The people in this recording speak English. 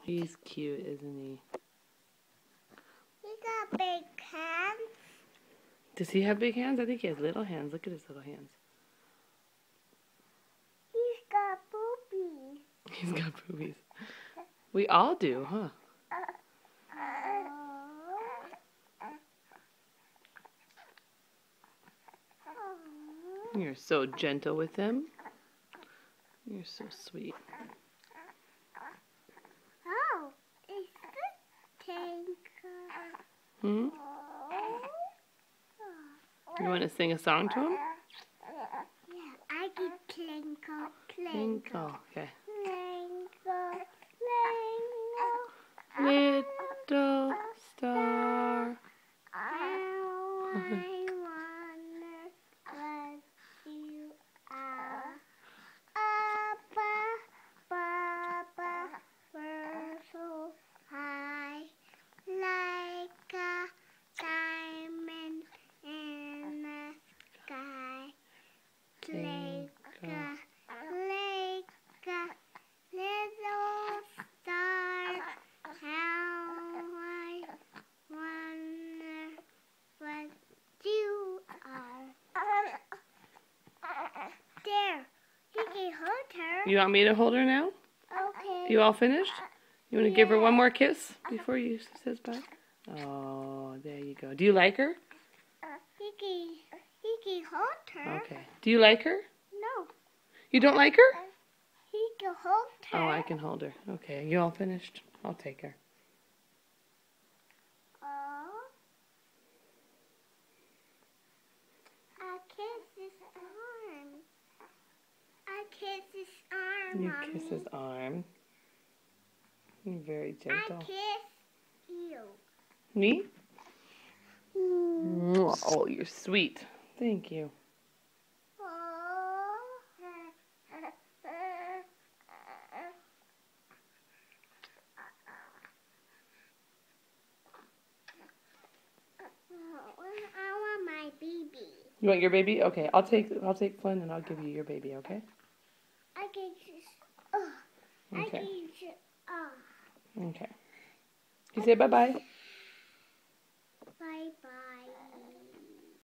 He's cute, isn't he? He got big hands. Does he have big hands? I think he has little hands. Look at his little hands. He's got boobies. He's got boobies. We all do, huh? You're so gentle with him. You're so sweet. Oh, is this Tinker? Hmm? You want to sing a song to him? Yeah, I can twinkle, Twinkle. Okay. twinkle, twinkle. Little star. How I wonder what you are. Above, we're so high, like a diamond in the sky. Like a little star. How I wonder what you are. There, he can hold her. You want me to hold her now? Okay. You all finished? You want to give her one more kiss before you says bye? Oh, there you go. Do you like her? He can hold her. Okay. Do you like her? No, You don't like her? he can hold her. Oh, I can hold her. Okay. You all finished? I'll take her. Oh. I kiss his arm. I kiss his arm, You Mommy. kiss his arm. You're very I gentle. kiss you. Me? Oh, you're sweet. Thank you. I want my baby. You want your baby? Okay, I'll take Flynn and I'll give you your baby, okay? I can just. Okay. I can just. Okay. You say bye-bye.